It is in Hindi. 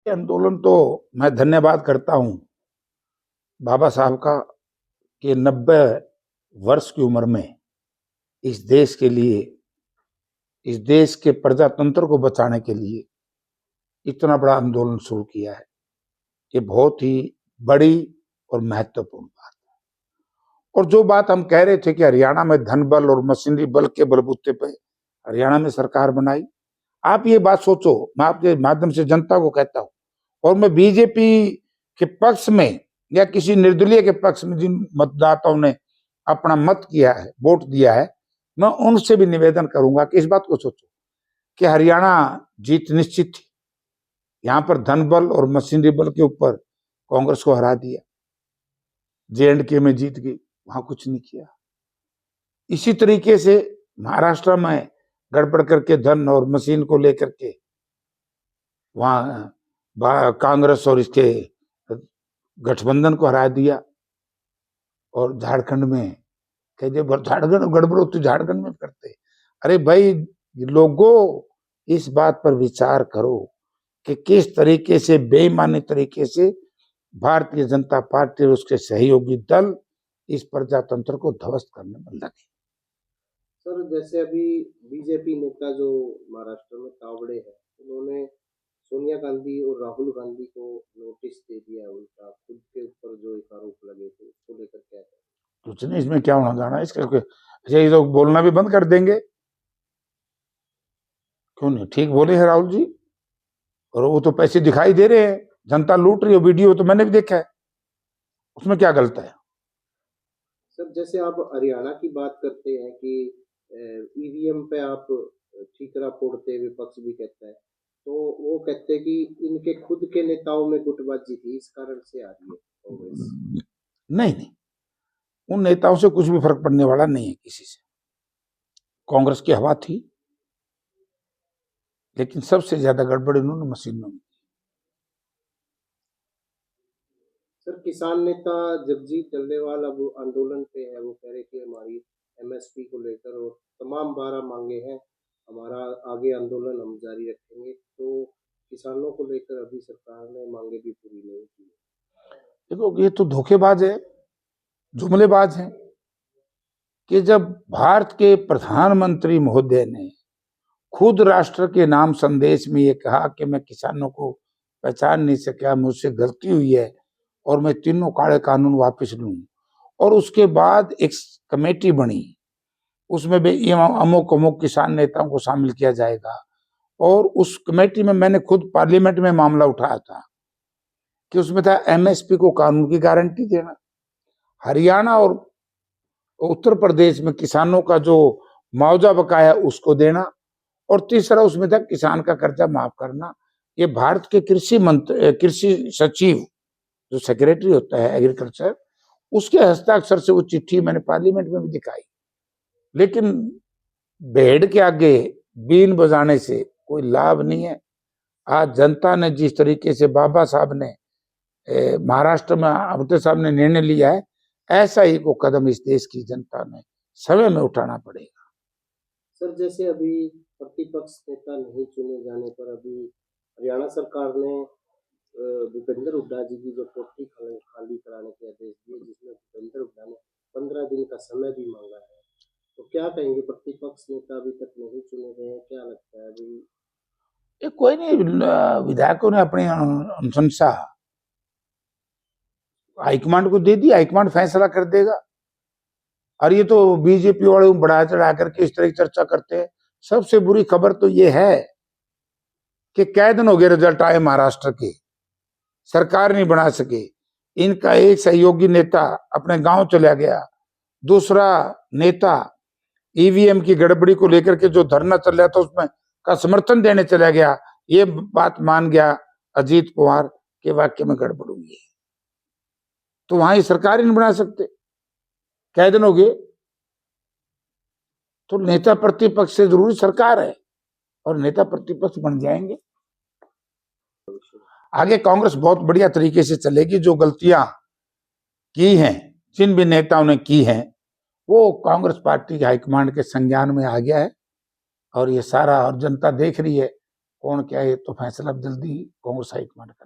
आंदोलन तो मैं धन्यवाद करता हूं बाबा साहब का कि 90 वर्ष की उम्र में इस देश के लिए, इस देश के प्रजातंत्र को बचाने के लिए इतना बड़ा आंदोलन शुरू किया है। ये बहुत ही बड़ी और महत्वपूर्ण बात है। और जो बात हम कह रहे थे कि हरियाणा में धन बल और मशीनरी बल के बलबूते पे हरियाणा में सरकार बनाई, आप ये बात सोचो, मैं आपके माध्यम से जनता को कहता हूं, और मैं बीजेपी के पक्ष में या किसी निर्दलीय के पक्ष में जिन मतदाताओं ने अपना मत किया है, वोट दिया है, मैं उनसे भी निवेदन करूंगा कि इस बात को सोचो कि हरियाणा जीत निश्चित थी। यहां पर धन बल और मशीनरी बल के ऊपर कांग्रेस को हरा दिया, J&K में जीत गई, वहां कुछ नहीं किया। इसी तरीके से महाराष्ट्र में गड़बड़ करके धन और मशीन को लेकर के वहां कांग्रेस और इसके गठबंधन को हरा दिया। और झारखंड में कहते झारखंड गड़बड़ होती, झारखंड में करते। अरे भाई लोगों, इस बात पर विचार करो कि किस तरीके से बेईमानी तरीके से भारतीय जनता पार्टी और उसके सहयोगी दल इस प्रजातंत्र को ध्वस्त करने में लगे। सर, जैसे अभी बीजेपी नेता जो महाराष्ट्र में तावड़े हैं, उन्होंने सोनिया गांधी और राहुल गांधी को नोटिस दे दिया, उनका खुद के ऊपर जो एक आरोप लगे थे उसको लेकर क्या है? कुछ नहीं, इसमें क्या होना जाना है इसका। ये लोग बोलना भी बंद कर देंगे, क्यों नहीं? ठीक बोले हैं राहुल जी, और वो तो पैसे दिखाई दे रहे हैं, जनता लूट रही है, वीडियो तो मैंने भी देखा है, उसमें क्या गलत है? सर, जैसे आप हरियाणा की बात करते हैं कि ईवीएम पे आप ठीकरा फोड़ते, विपक्ष भी कहता है, तो वो कहते हैं कि इनके खुद के नेताओं में गुटबाजी थी, इस कारण से आ रही है कांग्रेस। नहीं, उन नेताओं से कुछ भी फर्क पड़ने वाला नहीं है किसी से। कांग्रेस की हवा थी, लेकिन सबसे ज्यादा गड़बड़ इन्होंने मशीनों में। सर, किसान नेता जगजीत डल्लेवाल अब आंदोलन पे है, वो कह रहे कि हमारी एमएसपी को लेकर और तमाम 12 मांगे हैं, हमारा आगे आंदोलन हम जारी रखेंगे। तो किसानों को लेकर अभी सरकार ने मांगे भी पूरी नहीं की। देखो, ये तो धोखेबाज है, जुमलेबाज है कि जब भारत के प्रधानमंत्री महोदय ने खुद राष्ट्र के नाम संदेश में ये कहा कि मैं किसानों को पहचान नहीं सका, मुझसे गलती हुई है और मैं तीनों काले कानून वापस लूं, और उसके बाद एक कमेटी बनी, उसमें भी अमुक अमुक किसान नेताओं को शामिल किया जाएगा, और उस कमेटी में मैंने खुद पार्लियामेंट में मामला उठाया था कि उसमें था एमएसपी को कानून की गारंटी देना, हरियाणा और उत्तर प्रदेश में किसानों का जो मुआवजा बकाया उसको देना, और तीसरा उसमें था किसान का कर्जा माफ करना। ये भारत के कृषि सचिव जो सेक्रेटरी होता है एग्रीकल्चर, उसके हस्ताक्षर से वो चिट्ठी मैंने पार्लियामेंट में भी दिखाई। लेकिन भेड़ के आगे बीन बजाने से कोई लाभ नहीं है। आज जनता ने जिस तरीके से बाबा साहब ने महाराष्ट्र में आमटे साहब ने निर्णय लिया है, ऐसा ही को कदम इस देश की जनता ने समय में उठाना पड़ेगा। सर, जैसे अभी प्रतिपक्ष नेता नहीं चुने जाने पर अभी हरियाणा सरकार ने भूपेंद्र हुड्डा जी की जो पोस्टी खाली कराने के आदेश दिए, जिसमें भूपेंद्र हुड्डा ने 15 दिन का समय भी मांगा है, तो क्या कहेंगे? प्रतिपक्ष नेता अभी तक नहीं चुने गए हैं, क्या लगता है अभी? ये कोई नहीं, विधायकों ने अपनी अनुशंसा हाईकमांड को दे दी, हाईकमांड फैसला कर देगा। और ये तो बीजेपी वाले बढ़ा चढ़ा करके इस तरह की चर्चा करते हैं। सबसे बुरी खबर तो ये है कि कै दिन हो गए रिजल्ट आए महाराष्ट्र के, सरकार नहीं बना सके। इनका एक सहयोगी नेता अपने गांव चला गया, दूसरा नेता ईवीएम की गड़बड़ी को लेकर के जो धरना चल रहा था उसमें का समर्थन देने चला गया। ये बात मान गया अजीत पवार के वाक्य में गड़बड़ हुई है, तो वहां सरकार ही नहीं बना सकते, कै दिन हो गए। तो नेता प्रतिपक्ष से जरूरी सरकार है, और नेता प्रतिपक्ष बन जाएंगे। आगे कांग्रेस बहुत बढ़िया तरीके से चलेगी। जो गलतियां की हैं, जिन भी नेताओं ने की हैं, वो कांग्रेस पार्टी के हाईकमांड के संज्ञान में आ गया है, और ये सारा और जनता देख रही है कौन क्या है, तो फैसला अब जल्दी कांग्रेस हाईकमांड कर